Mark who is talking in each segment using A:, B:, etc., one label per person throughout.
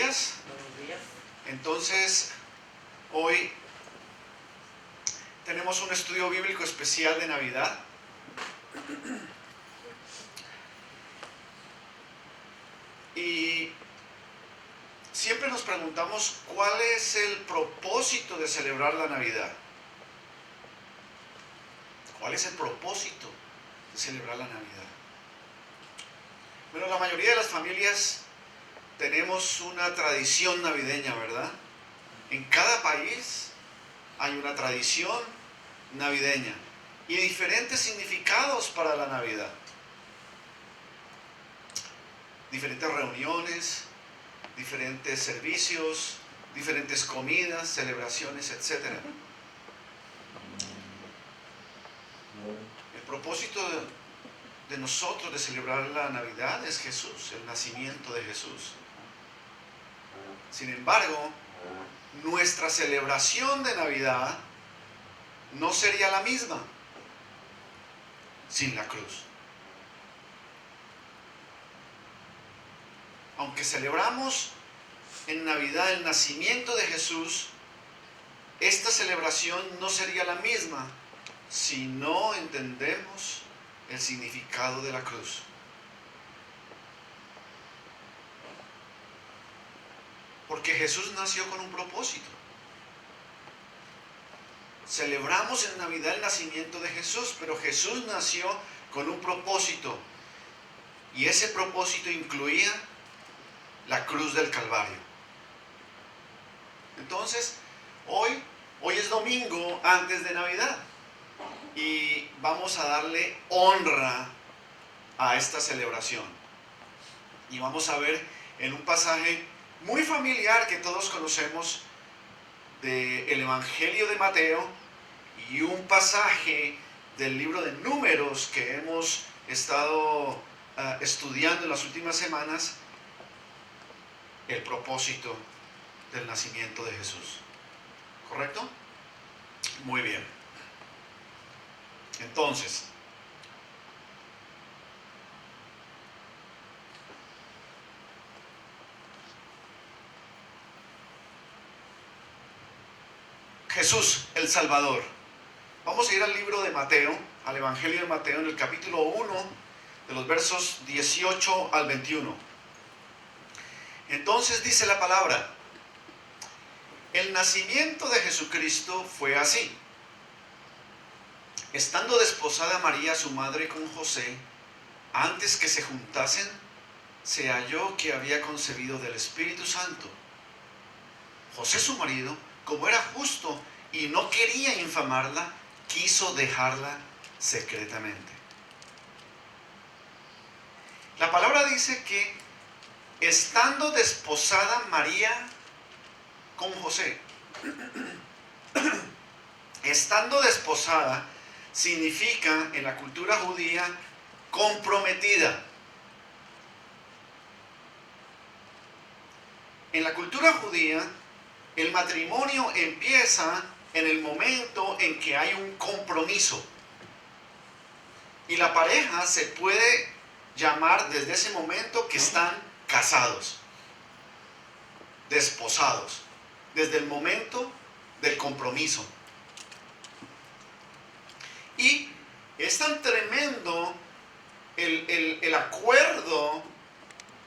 A: días.
B: Buenos días.
A: Entonces, hoy tenemos un estudio bíblico especial de Navidad. Y siempre nos preguntamos cuál es el propósito de celebrar la Navidad. ¿Cuál es el propósito de celebrar la Navidad? Bueno, la mayoría de las familias tenemos una tradición navideña, ¿verdad? En cada país hay una tradición navideña y diferentes significados para la Navidad. Diferentes reuniones, diferentes servicios, diferentes comidas, celebraciones, etc. El propósito de nosotros de celebrar la Navidad es Jesús, el nacimiento de Jesús. Sin embargo, nuestra celebración de Navidad no sería la misma sin la cruz. Aunque celebramos en Navidad el nacimiento de Jesús, esta celebración no sería la misma si no entendemos el significado de la cruz. Porque Jesús nació con un propósito. Celebramos en Navidad el nacimiento de Jesús, pero Jesús nació con un propósito. Y ese propósito incluía la cruz del Calvario. Entonces, hoy es domingo antes de Navidad. Y vamos a darle honra a esta celebración. Y vamos a ver en un pasaje muy familiar que todos conocemos del Evangelio de Mateo y un pasaje del libro de Números que hemos estado estudiando en las últimas semanas, el propósito del nacimiento de Jesús. ¿Correcto? Muy bien. Entonces, Jesús, el Salvador. Vamos a ir al libro de Mateo, al Evangelio de Mateo, en el capítulo 1, de los versos 18 al 21. Entonces dice la palabra: el nacimiento de Jesucristo fue así. Estando desposada María, su madre, con José, antes que se juntasen, se halló que había concebido del Espíritu Santo. José, su marido, como era justo y no quería infamarla, quiso dejarla secretamente. La palabra dice que estando desposada María con José, estando desposada significa en la cultura judía comprometida. En la cultura judía, el matrimonio empieza en el momento en que hay un compromiso. Y la pareja se puede llamar desde ese momento que están casados, desposados, desde el momento del compromiso. Y es tan tremendo el acuerdo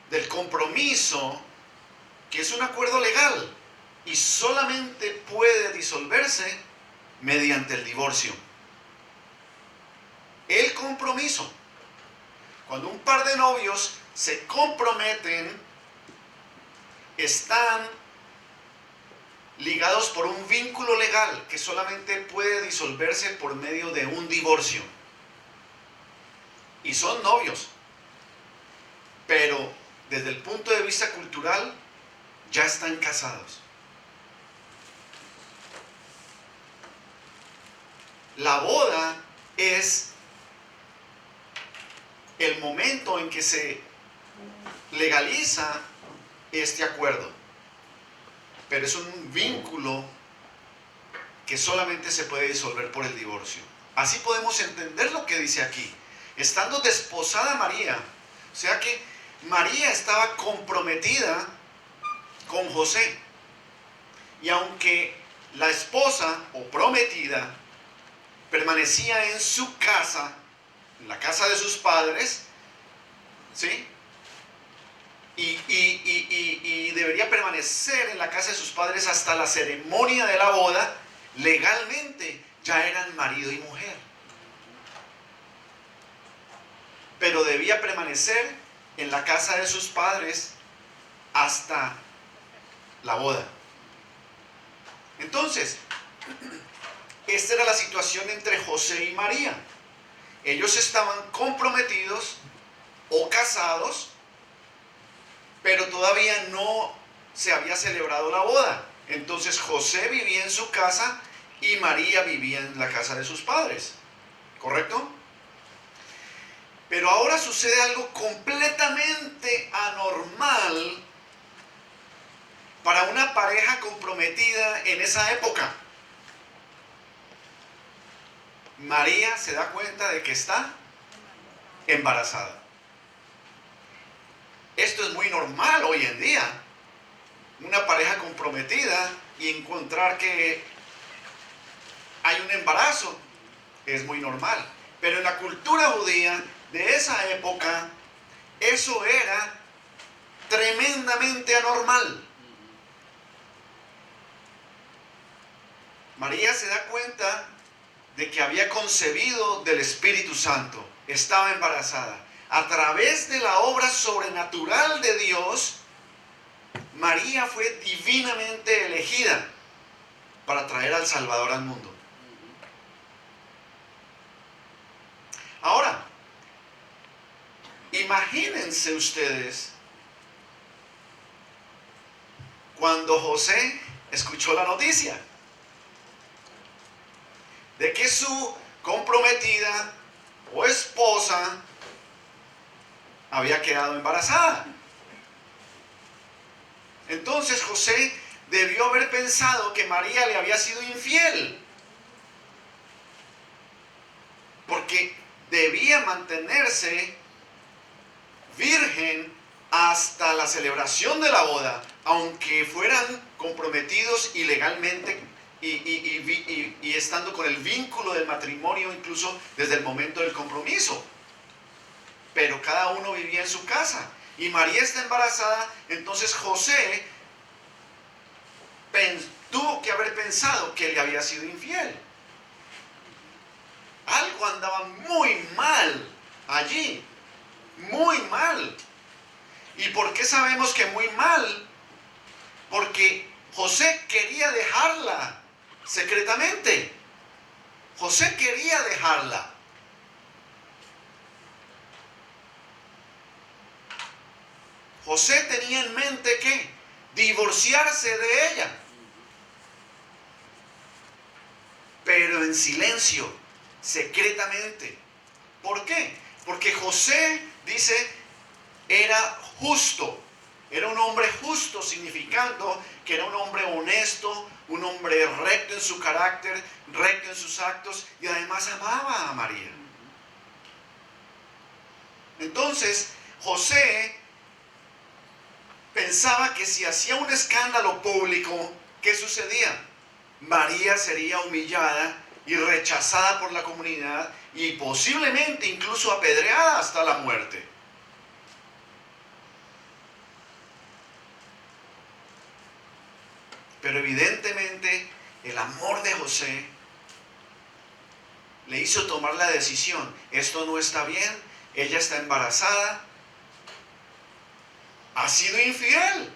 A: del compromiso, que es un acuerdo legal y solamente puede disolverse mediante el divorcio. El compromiso. Cuando un par de novios se comprometen, están ligados por un vínculo legal que solamente puede disolverse por medio de un divorcio. Y son novios. Pero desde el punto de vista cultural, ya están casados. La boda es el momento en que se legaliza este acuerdo. Pero es un vínculo que solamente se puede disolver por el divorcio. Así podemos entender lo que dice aquí. Estando desposada María, o sea que María estaba comprometida con José. Y aunque la esposa o prometida permanecía en su casa, en la casa de sus padres, ¿sí? Y debería permanecer en la casa de sus padres hasta la ceremonia de la boda, legalmente ya eran marido y mujer. Pero debía permanecer en la casa de sus padres hasta la boda. Entonces, esta era la situación entre José y María. Ellos estaban comprometidos o casados, pero todavía no se había celebrado la boda. Entonces José vivía en su casa y María vivía en la casa de sus padres. ¿Correcto? Pero ahora sucede algo completamente anormal para una pareja comprometida en esa época. María se da cuenta de que está embarazada. Esto es muy normal hoy en día. Una pareja comprometida y encontrar que hay un embarazo es muy normal. Pero en la cultura judía de esa época, eso era tremendamente anormal. María se da cuenta de que había concebido del Espíritu Santo, estaba embarazada. A través de la obra sobrenatural de Dios, María fue divinamente elegida para traer al Salvador al mundo. Ahora, imagínense ustedes cuando José escuchó la noticia de que su comprometida o esposa había quedado embarazada. Entonces José debió haber pensado que María le había sido infiel, porque debía mantenerse virgen hasta la celebración de la boda, aunque fueran comprometidos ilegalmente y estando con el vínculo del matrimonio incluso desde el momento del compromiso. Pero cada uno vivía en su casa y María está embarazada. Entonces José tuvo que haber pensado que le había sido infiel. Algo andaba muy mal allí, muy mal. ¿Y por qué sabemos que muy mal? Porque José quería dejarla secretamente. José quería dejarla. José tenía en mente que divorciarse de ella, pero en silencio, secretamente. ¿Por qué? Porque José, dice, era justo, era un hombre justo, significando que era un hombre honesto, un hombre recto en su carácter, recto en sus actos, y además amaba a María. Entonces, José pensaba que si hacía un escándalo público, ¿qué sucedía? María sería humillada y rechazada por la comunidad y posiblemente incluso apedreada hasta la muerte. Pero evidentemente el amor de José le hizo tomar la decisión. Esto no está bien, ella está embarazada, ha sido infiel,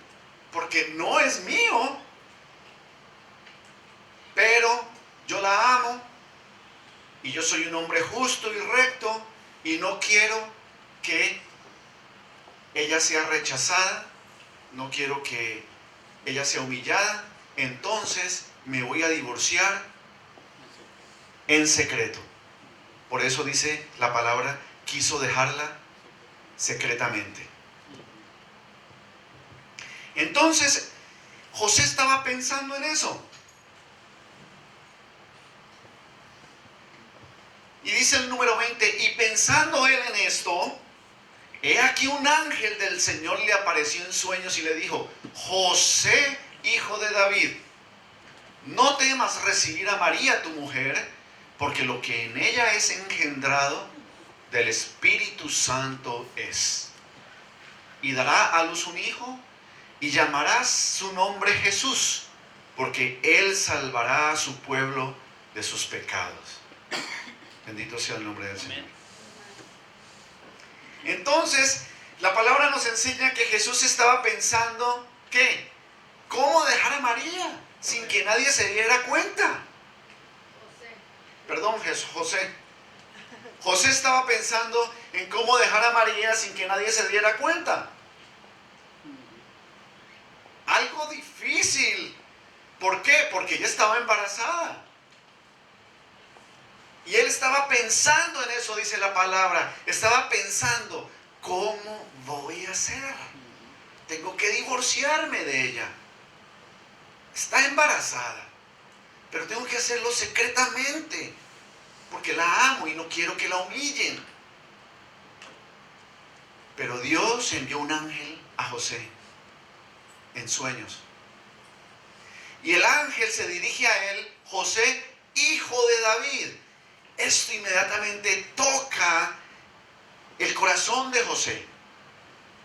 A: porque no es mío, pero yo la amo y yo soy un hombre justo y recto y no quiero que ella sea rechazada, no quiero que ella sea humillada, entonces me voy a divorciar en secreto. Por eso dice la palabra, quiso dejarla secretamente. Entonces, José estaba pensando en eso. Y dice el número 20, y pensando él en esto, He aquí un ángel del Señor le apareció en sueños y le dijo: José, hijo de David, no temas recibir a María tu mujer, porque lo que en ella es engendrado del Espíritu Santo es. Y dará a luz un hijo, y llamarás su nombre Jesús, porque él salvará a su pueblo de sus pecados. Bendito sea el nombre del Señor. Entonces, la palabra nos enseña que Jesús estaba pensando, ¿qué? ¿Cómo dejar a María sin que nadie se diera cuenta? Perdón, José. José estaba pensando en cómo dejar a María sin que nadie se diera cuenta. Algo difícil. ¿Por qué? Porque ella estaba embarazada. Y él estaba pensando en eso, dice la palabra. Estaba pensando, ¿cómo voy a hacer? Tengo que divorciarme de ella. Está embarazada. Pero tengo que hacerlo secretamente, porque la amo y no quiero que la humillen. Pero Dios envió un ángel a José en sueños. Y el ángel se dirige a él: José, hijo de David. Esto inmediatamente toca el corazón de José.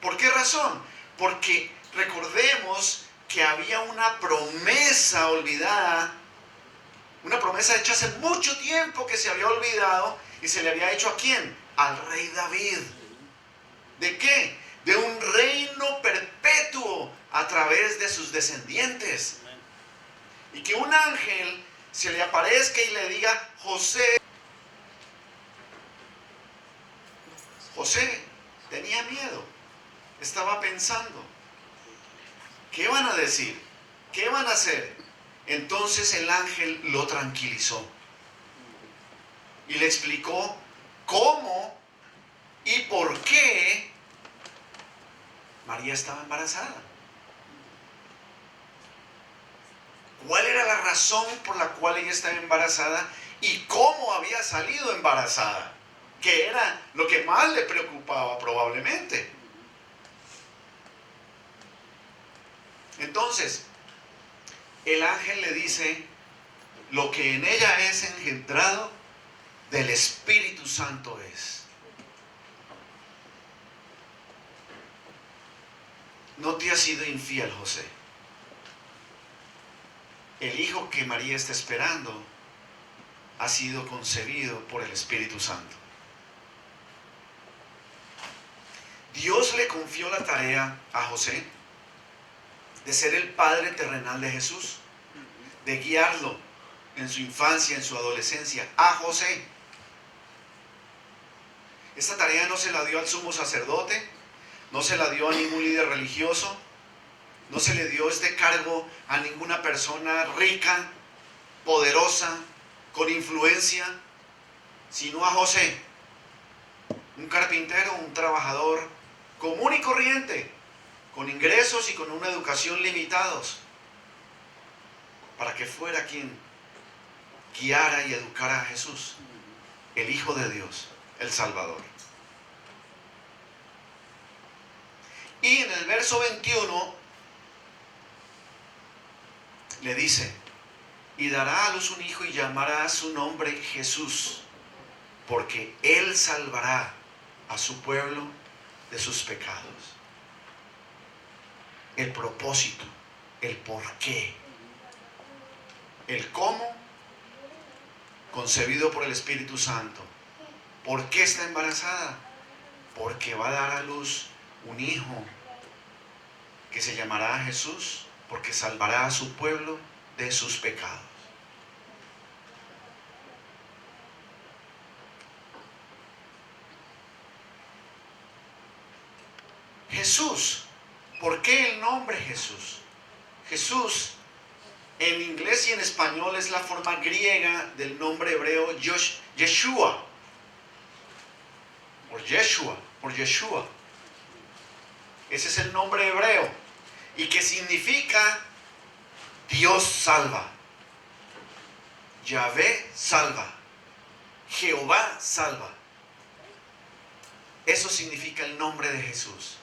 A: ¿Por qué razón? Porque recordemos que había una promesa olvidada, una promesa hecha hace mucho tiempo que se había olvidado, y se le había hecho ¿a quién? Al rey David. ¿De qué? De un reino perpetuo a través de sus descendientes. Y que un ángel se le aparezca y le diga: José tenía miedo, estaba pensando, ¿qué van a decir? ¿Qué van a hacer? Entonces el ángel lo tranquilizó y le explicó cómo y por qué María estaba embarazada. ¿Cuál era la razón por la cual ella estaba embarazada y cómo había salido embarazada? Que era lo que más le preocupaba probablemente. Entonces, el ángel le dice: lo que en ella es engendrado del Espíritu Santo es. No te has sido infiel, José. El hijo que María está esperando ha sido concebido por el Espíritu Santo. Dios le confió la tarea a José de ser el padre terrenal de Jesús, de guiarlo en su infancia, en su adolescencia, a José. Esta tarea no se la dio al sumo sacerdote, no se la dio a ningún líder religioso, no se le dio este cargo a ninguna persona rica, poderosa, con influencia, sino a José, un carpintero, un trabajador común y corriente, con ingresos y con una educación limitados, para que fuera quien guiara y educara a Jesús, el Hijo de Dios, el Salvador. Y en el verso 21 le dice: y dará a luz un hijo y llamará su nombre Jesús, porque él salvará a su pueblo de sus pecados. El propósito, el por qué, el cómo, concebido por el Espíritu Santo. ¿Por qué está embarazada? Porque va a dar a luz un hijo que se llamará Jesús, porque salvará a su pueblo de sus pecados. Jesús. ¿Por qué el nombre Jesús? Jesús en inglés y en español es la forma griega del nombre hebreo Yeshua. Por Yeshua. Ese es el nombre hebreo. Y que significa Dios salva. Yahvé salva. Jehová salva. Eso significa el nombre de Jesús.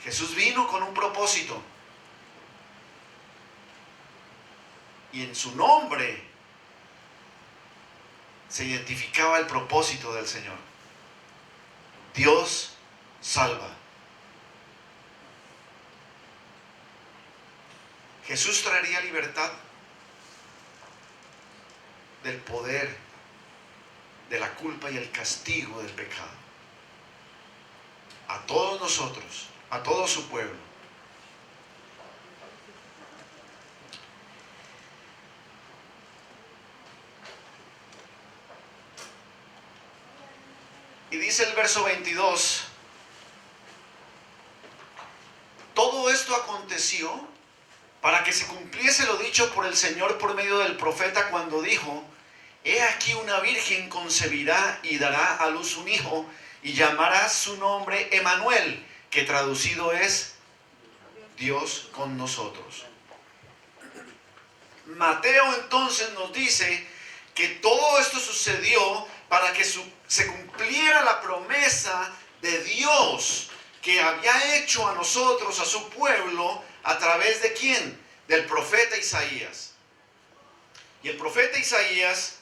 A: Jesús vino con un propósito. Y en su nombre se identificaba el propósito del Señor. Dios salva. Jesús traería libertad del poder, de la culpa y el castigo del pecado. A todos nosotros, a todo su pueblo. Y dice el verso 22, todo esto aconteció para que se cumpliese lo dicho por el Señor por medio del profeta cuando dijo, he aquí una virgen concebirá y dará a luz un hijo y llamará su nombre Emanuel, que traducido es Dios con nosotros. Mateo entonces nos dice que todo esto sucedió para que se cumpliera la promesa de Dios que había hecho a nosotros, a su pueblo, a través de ¿quién? Del profeta Isaías. Y el profeta Isaías,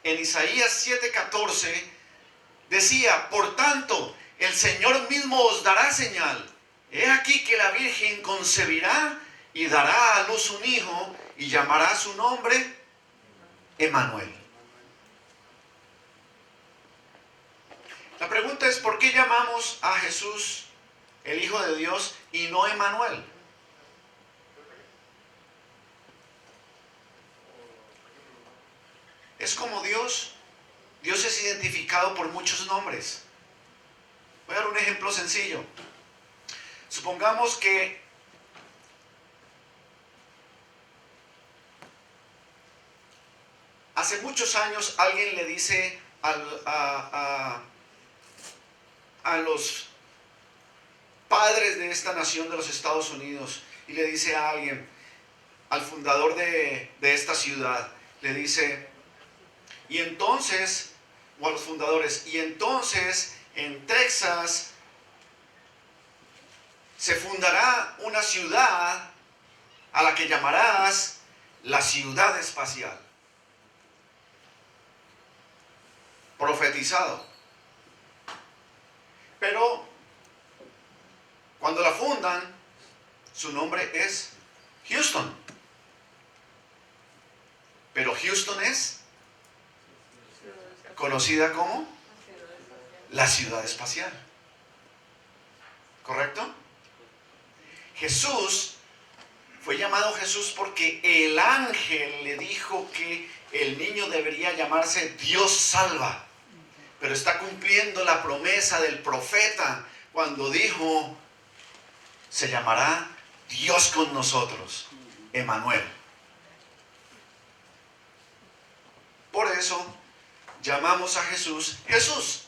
A: en Isaías 7:14, decía, por tanto, el Señor mismo os dará señal. He aquí que la Virgen concebirá y dará a luz un hijo y llamará su nombre Emanuel. La pregunta es, ¿por qué llamamos a Jesús el Hijo de Dios y no Emanuel? Es como Dios. Dios es identificado por muchos nombres. Voy a dar un ejemplo sencillo. Supongamos que hace muchos años alguien le dice a los padres de esta nación de los Estados Unidos y le dice a alguien, al fundador de esta ciudad, le dice, y entonces, o a los fundadores, y entonces en Texas se fundará una ciudad a la que llamarás la ciudad espacial. Profetizado. Pero cuando la fundan, su nombre es Houston. Pero Houston es conocida como la ciudad espacial. ¿Correcto? Jesús fue llamado Jesús porque el ángel le dijo que el niño debería llamarse Dios salva. Pero está cumpliendo la promesa del profeta cuando dijo, se llamará Dios con nosotros, Emanuel. Por eso llamamos a Jesús Jesús.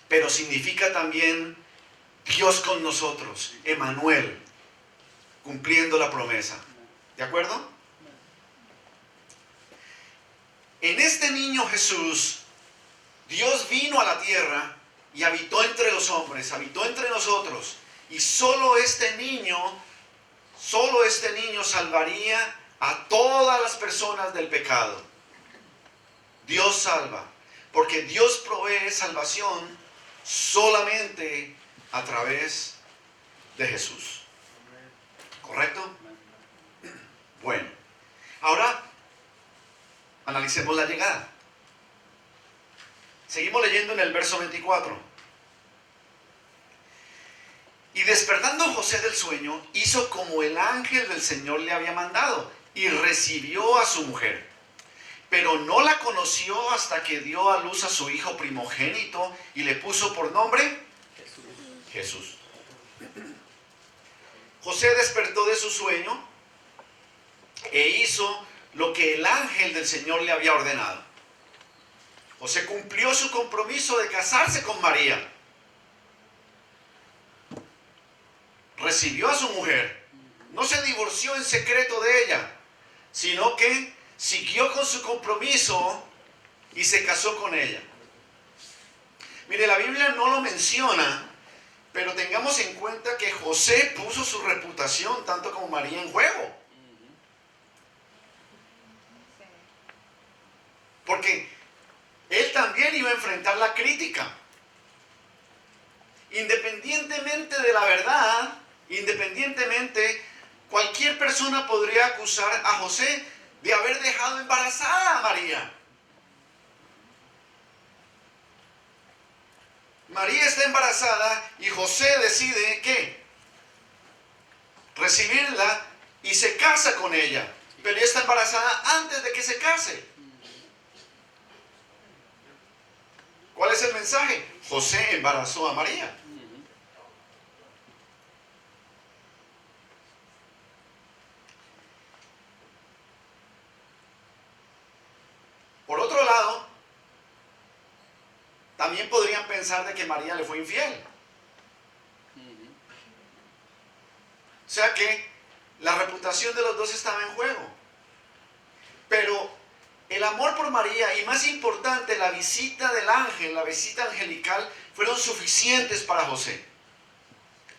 A: Pero significa también Dios con nosotros, Emanuel, cumpliendo la promesa. ¿De acuerdo? En este niño Jesús, Dios vino a la tierra y habitó entre los hombres, habitó entre nosotros. Y solo este niño salvaría a todas las personas del pecado. Dios salva, porque Dios provee salvación solamente a través de Jesús. ¿Correcto? Bueno, ahora analicemos la llegada. Seguimos leyendo en el verso 24. Y despertando José del sueño, hizo como el ángel del Señor le había mandado y recibió a su mujer. Pero no la conoció hasta que dio a luz a su hijo primogénito y le puso por nombre Jesús. José despertó de su sueño e hizo lo que el ángel del Señor le había ordenado. José cumplió su compromiso de casarse con María. Recibió a su mujer. No se divorció en secreto de ella, sino que siguió con su compromiso y se casó con ella. Mire, la Biblia no lo menciona, pero tengamos en cuenta que José puso su reputación tanto como María en juego. Porque él también iba a enfrentar la crítica. Independientemente de la verdad, cualquier persona podría acusar a José de haber dejado embarazada a María. María está embarazada y José decide ¿qué? Recibirla y se casa con ella. Pero ella está embarazada antes de que se case. ¿Cuál es el mensaje? José embarazó a María. Por otro lado, también podrían pensar de que María le fue infiel. O sea que la reputación de los dos estaba en juego. Pero el amor por María y más importante, la visita del ángel, la visita angelical, fueron suficientes para José.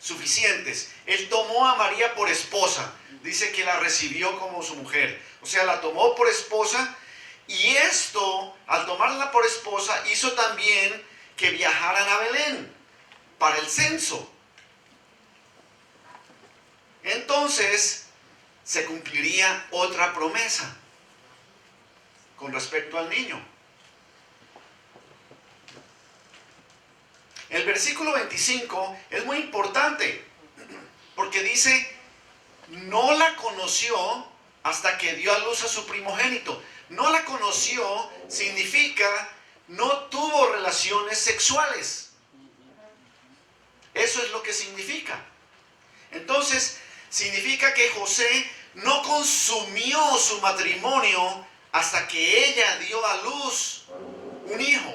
A: Suficientes. Él tomó a María por esposa. Dice que la recibió como su mujer. O sea, la tomó por esposa. Y esto, al tomarla por esposa, hizo también que viajaran a Belén para el censo. Entonces, se cumpliría otra promesa con respecto al niño. El versículo 25 es muy importante porque dice, no la conoció hasta que dio a luz a su primogénito. No la conoció significa no tuvo relaciones sexuales. Eso es lo que significa. Entonces, significa que José no consumió su matrimonio hasta que ella dio a luz un hijo.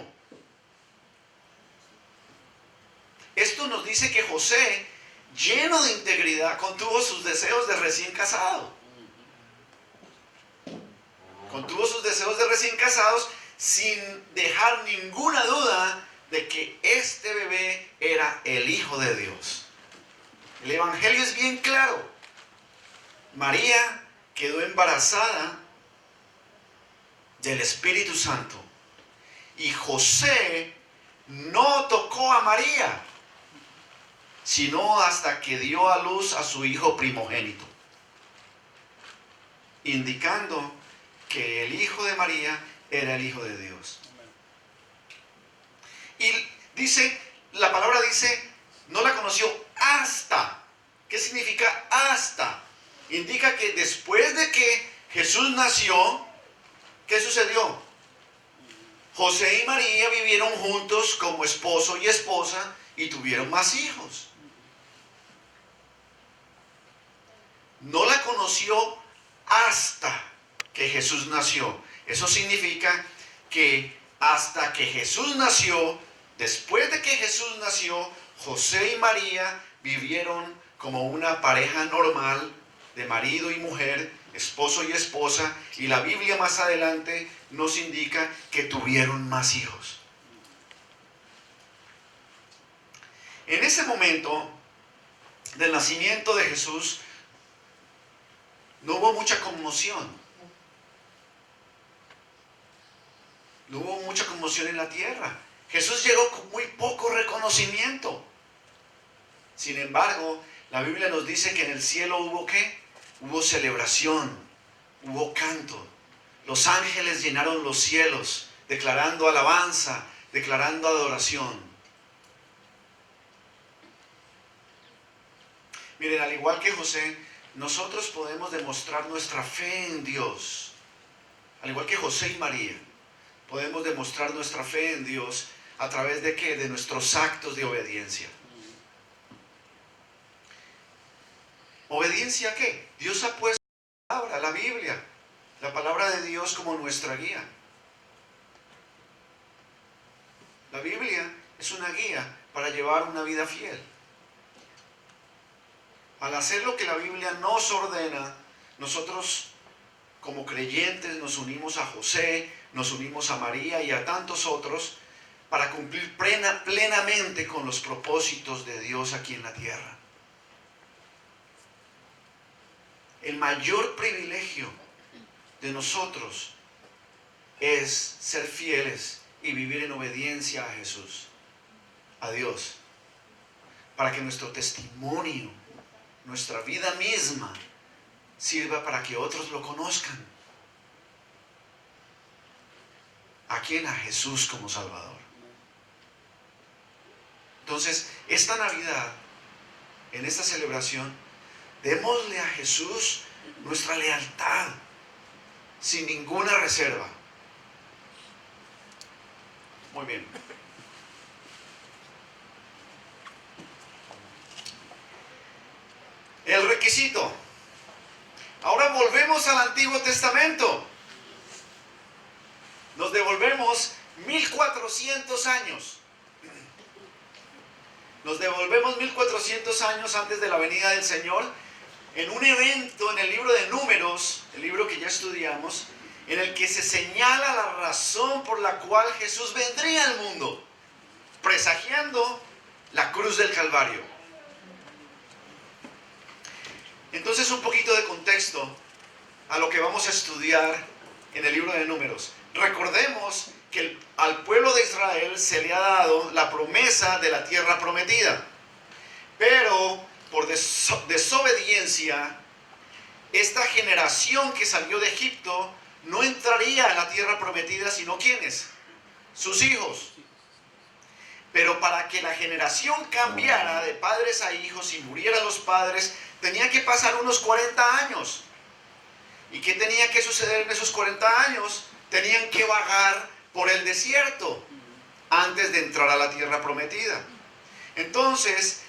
A: Esto nos dice que José, lleno de integridad, contuvo sus deseos de recién casado. Contuvo sus deseos de recién casados sin dejar ninguna duda de que este bebé era el Hijo de Dios. El Evangelio es bien claro. María quedó embarazada del Espíritu Santo y José no tocó a María, sino hasta que dio a luz a su hijo primogénito, indicando que el hijo de María era el Hijo de Dios. Y dice, la palabra dice, no la conoció hasta. ¿Qué significa hasta? Indica que después de que Jesús nació, ¿qué sucedió? José y María vivieron juntos como esposo y esposa y tuvieron más hijos. No la conoció hasta que Jesús nació. Eso significa que hasta que Jesús nació, después de que Jesús nació, José y María vivieron como una pareja normal de marido y mujer, esposo y esposa, y la Biblia más adelante nos indica que tuvieron más hijos. En ese momento del nacimiento de Jesús, no hubo mucha conmoción. No hubo mucha conmoción en la tierra. Jesús llegó con muy poco reconocimiento. Sin embargo, la Biblia nos dice que en el cielo hubo ¿qué? Hubo celebración, hubo canto. Los ángeles llenaron los cielos, declarando alabanza, declarando adoración. Miren, al igual que José, nosotros podemos demostrar nuestra fe en Dios. Al igual que José y María, podemos demostrar nuestra fe en Dios a través de ¿qué? De nuestros actos de obediencia. ¿Obediencia a qué? Dios ha puesto la palabra, la Biblia, la palabra de Dios como nuestra guía. La Biblia es una guía para llevar una vida fiel. Al hacer lo que la Biblia nos ordena, nosotros como creyentes nos unimos a José, nos unimos a María y a tantos otros para cumplir plenamente con los propósitos de Dios aquí en la tierra. El mayor privilegio de nosotros es ser fieles y vivir en obediencia a Jesús, a Dios, para que nuestro testimonio, nuestra vida misma, sirva para que otros lo conozcan. ¿A quién? A Jesús como Salvador. Entonces, esta Navidad, en esta celebración, démosle a Jesús nuestra lealtad, sin ninguna reserva. Muy bien. El requisito. Ahora volvemos al Antiguo Testamento. Nos devolvemos 1400 años. Nos devolvemos 1400 años antes de la venida del Señor, en un evento en el libro de Números, el libro que ya estudiamos, en el que se señala la razón por la cual Jesús vendría al mundo, presagiando la cruz del Calvario. Entonces, un poquito de contexto a lo que vamos a estudiar en el libro de Números. Recordemos que al pueblo de Israel se le ha dado la promesa de la tierra prometida, pero por desobediencia, esta generación que salió de Egipto no entraría a la tierra prometida, sino ¿quiénes? Sus hijos. Pero para que la generación cambiara de padres a hijos y murieran los padres, tenía que pasar unos 40 años. ¿Y qué tenía que suceder en esos 40 años? Tenían que vagar por el desierto antes de entrar a la tierra prometida. Entonces,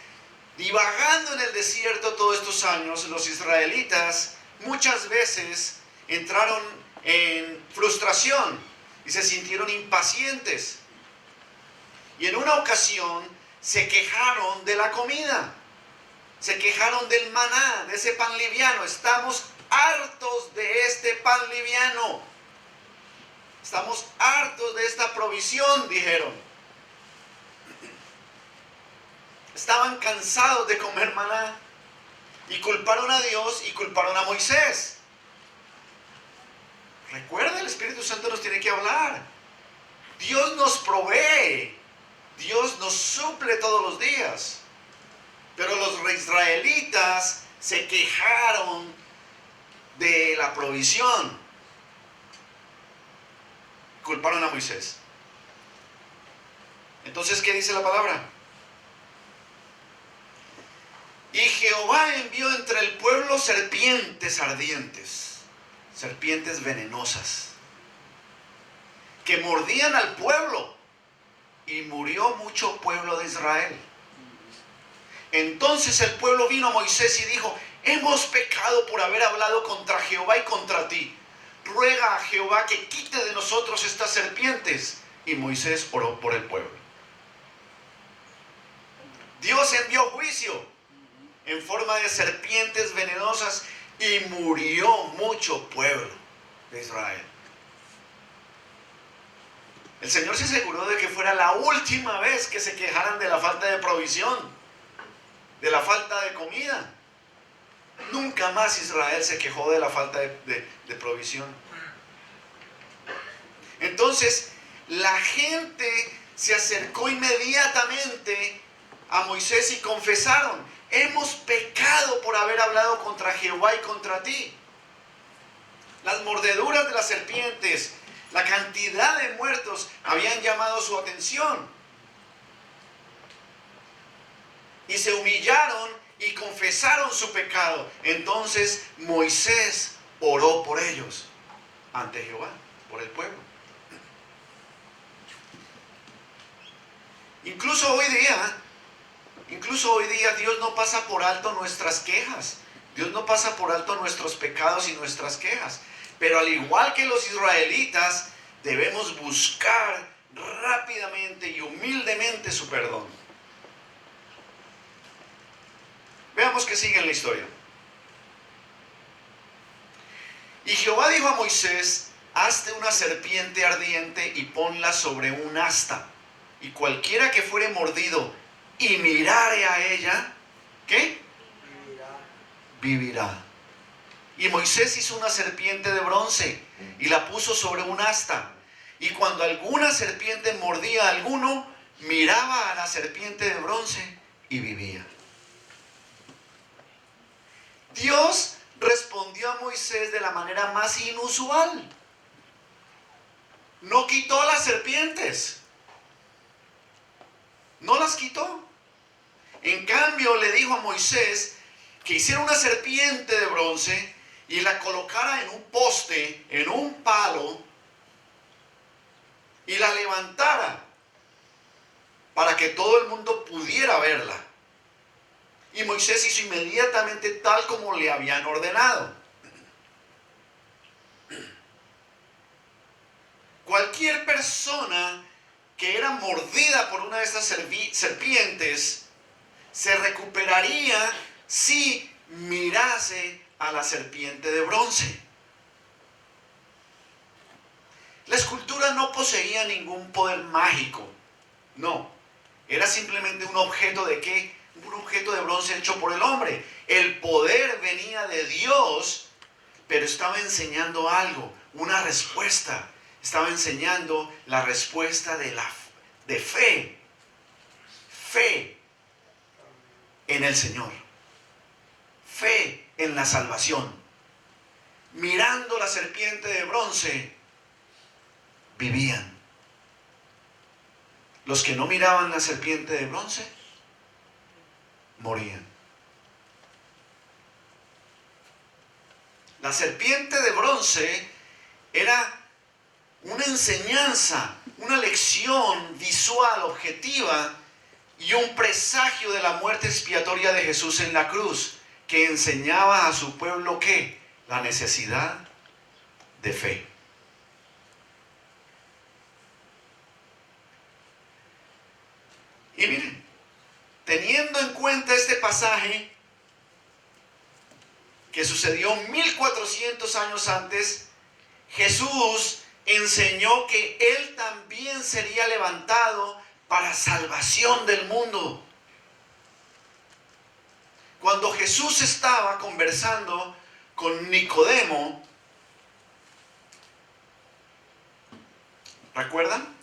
A: divagando en el desierto todos estos años, los israelitas muchas veces entraron en frustración y se sintieron impacientes. Y en una ocasión se quejaron de la comida, se quejaron del maná, de ese pan liviano. Estamos hartos de este pan liviano. Estamos hartos de esta provisión, dijeron. Estaban cansados de comer maná y culparon a Dios y culparon a Moisés. Recuerda, el Espíritu Santo nos tiene que hablar. Dios nos provee, Dios nos suple todos los días. Pero los israelitas se quejaron de la provisión. Culparon a Moisés. Entonces, ¿qué dice la palabra? Y Jehová envió entre el pueblo serpientes ardientes, serpientes venenosas, que mordían al pueblo, y murió mucho pueblo de Israel. Entonces el pueblo vino a Moisés y dijo: hemos pecado por haber hablado contra Jehová y contra ti. Ruega a Jehová que quite de nosotros estas serpientes. Y Moisés oró por el pueblo. Dios envió juicio en forma de serpientes venenosas y murió mucho pueblo de Israel. El Señor se aseguró de que fuera la última vez que se quejaran de la falta de provisión, de la falta de comida. Nunca más Israel se quejó de la falta de provisión. Entonces, la gente se acercó inmediatamente a Moisés y confesaron: hemos pecado por haber hablado contra Jehová y contra ti. Las mordeduras de las serpientes, la cantidad de muertos habían llamado su atención. Y se humillaron y confesaron su pecado. Entonces Moisés oró por ellos ante Jehová, por el pueblo. Incluso hoy día Dios no pasa por alto nuestras quejas. Dios no pasa por alto nuestros pecados y nuestras quejas. Pero al igual que los israelitas, debemos buscar rápidamente y humildemente su perdón. Veamos qué sigue en la historia. Y Jehová dijo a Moisés: hazte una serpiente ardiente y ponla sobre un asta, y cualquiera que fuere mordido y mirare a ella, ¿qué? Vivirá. Y Moisés hizo una serpiente de bronce y la puso sobre un asta. Y cuando alguna serpiente mordía a alguno, miraba a la serpiente de bronce y vivía. Dios respondió a Moisés de la manera más inusual. No quitó las serpientes. No las quitó. En cambio, le dijo a Moisés que hiciera una serpiente de bronce y la colocara en un poste, en un palo, y la levantara para que todo el mundo pudiera verla. Y Moisés hizo inmediatamente tal como le habían ordenado. Cualquier persona que era mordida por una de estas serpientes se recuperaría si mirase a la serpiente de bronce. La escultura no poseía ningún poder mágico. No, era simplemente un objeto de ¿qué? Un objeto de bronce hecho por el hombre. El poder venía de Dios, pero estaba enseñando algo, una respuesta. Estaba enseñando la respuesta de fe. Fe en el Señor. Fe en la salvación. Mirando la serpiente de bronce, vivían. Los que no miraban la serpiente de bronce, morían. La serpiente de bronce era una enseñanza, una lección visual, objetiva, y un presagio de la muerte expiatoria de Jesús en la cruz, que enseñaba a su pueblo ¿qué? La necesidad de fe. Y miren, teniendo en cuenta este pasaje que sucedió 1400 años antes, Jesús enseñó que Él también sería levantado para salvación del mundo. Cuando Jesús estaba conversando con Nicodemo, ¿recuerdan?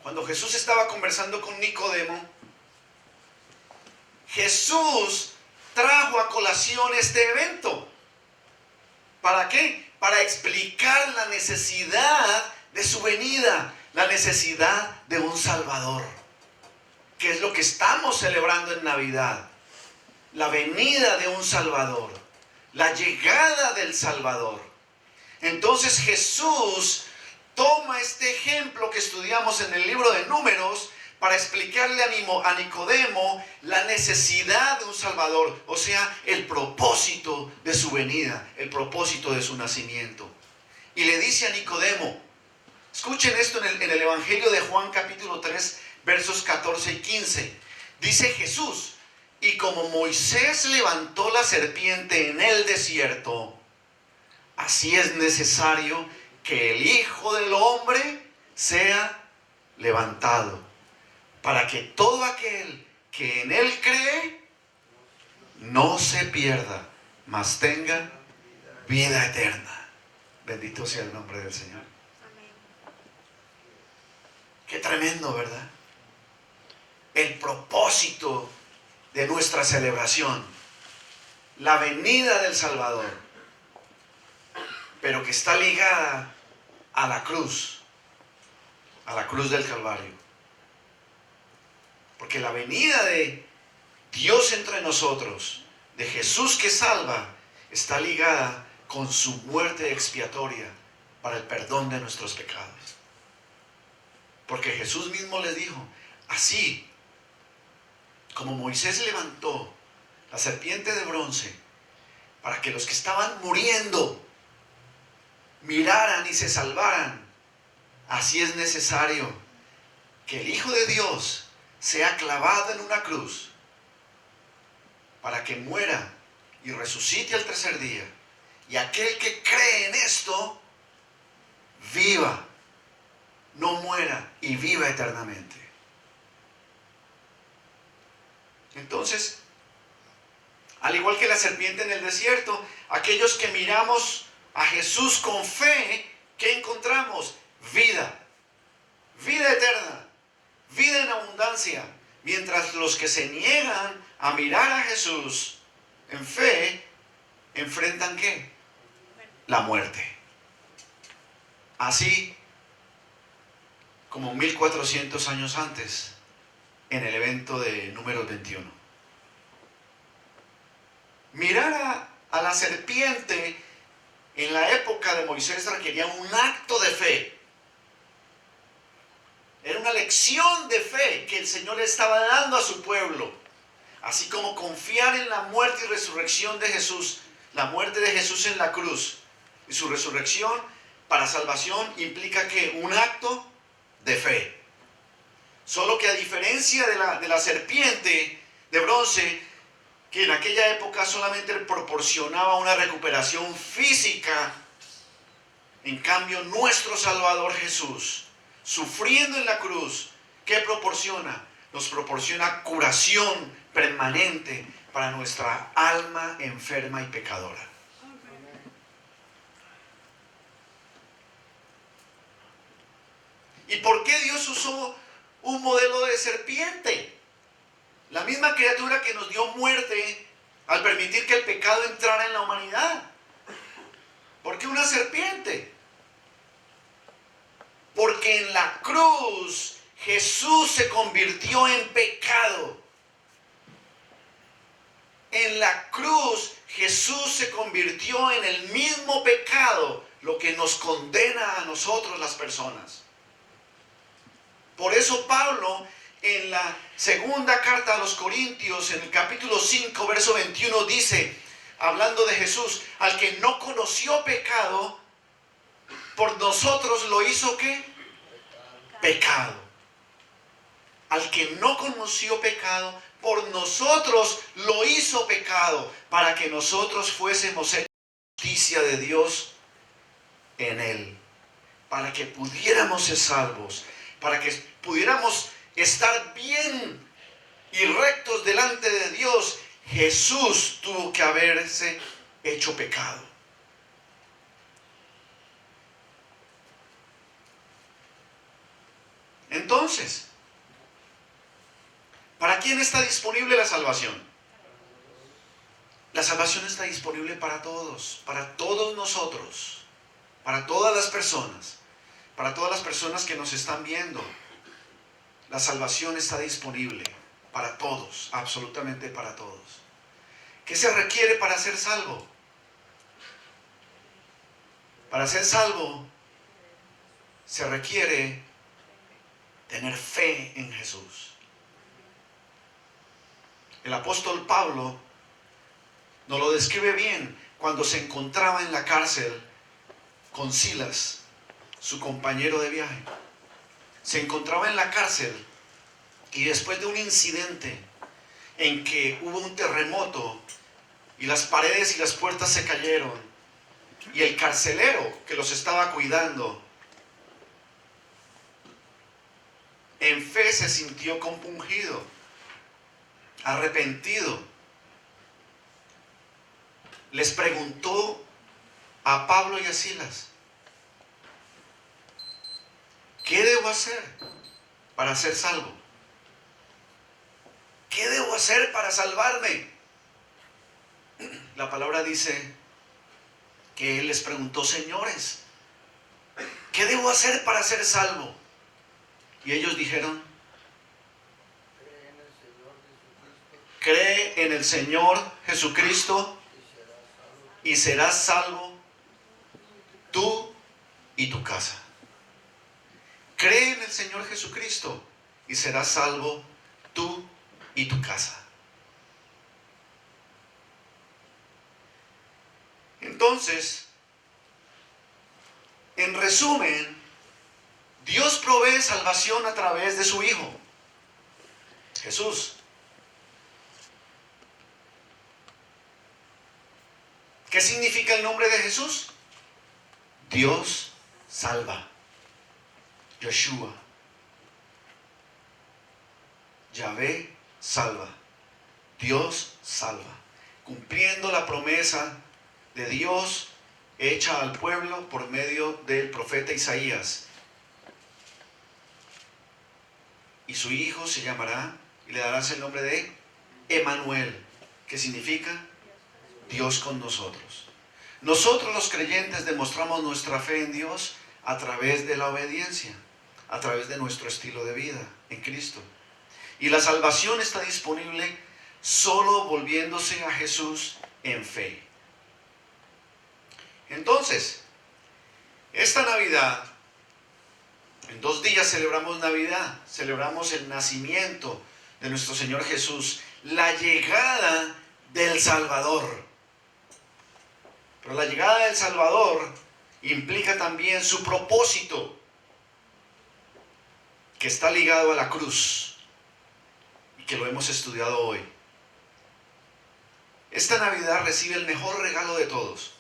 A: Cuando Jesús estaba conversando con Nicodemo, Jesús trajo a colación este evento. ¿Para qué? Para explicar la necesidad de su venida, la necesidad de un Salvador, que es lo que estamos celebrando en Navidad. La venida de un Salvador, la llegada del Salvador. Entonces Jesús toma este ejemplo que estudiamos en el libro de Números para explicarle a Nicodemo la necesidad de un Salvador, o sea, el propósito de su venida, el propósito de su nacimiento. Y le dice a Nicodemo, escuchen esto en el Evangelio de Juan capítulo 3, versos 14 y 15. Dice Jesús, y como Moisés levantó la serpiente en el desierto, así es necesario que el Hijo del Hombre sea levantado, para que todo aquel que en Él cree no se pierda, mas tenga vida eterna. Bendito sea el nombre del Señor. Qué tremendo, ¿verdad? El propósito de nuestra celebración, la venida del Salvador, pero que está ligada a la cruz del Calvario. Porque la venida de Dios entre nosotros, de Jesús que salva, está ligada con su muerte expiatoria para el perdón de nuestros pecados. Porque Jesús mismo les dijo, así como Moisés levantó la serpiente de bronce para que los que estaban muriendo miraran y se salvaran, así es necesario que el Hijo de Dios sea clavado en una cruz para que muera y resucite al tercer día. Y aquel que cree en esto viva, no muera y viva eternamente. Entonces, al igual que la serpiente en el desierto, aquellos que miramos a Jesús con fe, ¿qué encontramos? Vida, vida eterna, vida en abundancia. Mientras los que se niegan a mirar a Jesús en fe, enfrentan ¿qué? La muerte. Así como 1400 años antes, en el evento de Números 21. Mirar a la serpiente en la época de Moisés requería un acto de fe. Era una lección de fe que el Señor le estaba dando a su pueblo. Así como confiar en la muerte y resurrección de Jesús, la muerte de Jesús en la cruz y su resurrección para salvación implica que un acto de fe. Solo que a diferencia de la serpiente de bronce, que en aquella época solamente proporcionaba una recuperación física, en cambio nuestro Salvador Jesús, sufriendo en la cruz, ¿qué proporciona? Nos proporciona curación permanente para nuestra alma enferma y pecadora. ¿Y por qué Dios usó un modelo de serpiente? La misma criatura que nos dio muerte al permitir que el pecado entrara en la humanidad. ¿Por qué una serpiente? Porque en la cruz Jesús se convirtió en pecado. En la cruz Jesús se convirtió en el mismo pecado, lo que nos condena a nosotros las personas. Por eso Pablo, en la segunda carta a los Corintios, en el capítulo 5, verso 21, dice, hablando de Jesús, al que no conoció pecado, por nosotros lo hizo ¿qué? Pecado. Al que no conoció pecado, por nosotros lo hizo pecado, para que nosotros fuésemos hechos justicia de Dios en él. Para que pudiéramos ser salvos, para que pudiéramos estar bien y rectos delante de Dios, Jesús tuvo que haberse hecho pecado. Entonces, ¿para quién está disponible la salvación? La salvación está disponible para todos nosotros, para todas las personas que nos están viendo. La salvación está disponible para todos, absolutamente para todos. ¿Qué se requiere para ser salvo? Para ser salvo se requiere tener fe en Jesús. El apóstol Pablo nos lo describe bien cuando se encontraba en la cárcel con Silas, su compañero de viaje. Se encontraba en la cárcel y después de un incidente en que hubo un terremoto y las paredes y las puertas se cayeron y el carcelero que los estaba cuidando en fe se sintió compungido, arrepentido. Les preguntó a Pablo y a Silas, ¿qué debo hacer para ser salvo? ¿Qué debo hacer para salvarme? La palabra dice que él les preguntó, señores, ¿qué debo hacer para ser salvo? Y ellos dijeron, cree en el Señor Jesucristo y serás salvo tú y tu casa. Cree en el Señor Jesucristo y serás salvo tú y tu casa. Entonces, en resumen, Dios provee salvación a través de su Hijo, Jesús. ¿Qué significa el nombre de Jesús? Dios salva. Yeshua. Yahvé salva. Dios salva. Cumpliendo la promesa de Dios hecha al pueblo por medio del profeta Isaías. Y su hijo se llamará, y le darás el nombre de Emanuel, que significa Dios con nosotros. Nosotros los creyentes demostramos nuestra fe en Dios a través de la obediencia, a través de nuestro estilo de vida en Cristo. Y la salvación está disponible solo volviéndose a Jesús en fe. Entonces, esta Navidad, en 2 días celebramos Navidad, celebramos el nacimiento de nuestro Señor Jesús, la llegada del Salvador. Pero la llegada del Salvador implica también su propósito, que está ligado a la cruz y que lo hemos estudiado hoy. Esta Navidad recibe el mejor regalo de todos,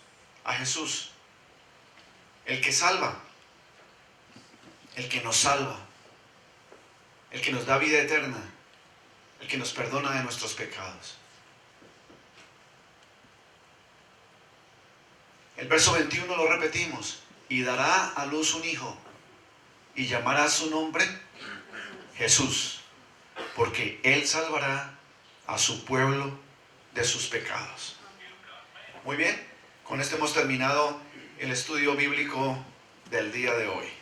A: a Jesús, el que salva, el que nos salva, el que nos da vida eterna, el que nos perdona de nuestros pecados. El verso 21 lo repetimos: y dará a luz un hijo, y llamará su nombre Jesús, porque él salvará a su pueblo de sus pecados. Muy bien, con esto hemos terminado el estudio bíblico del día de hoy.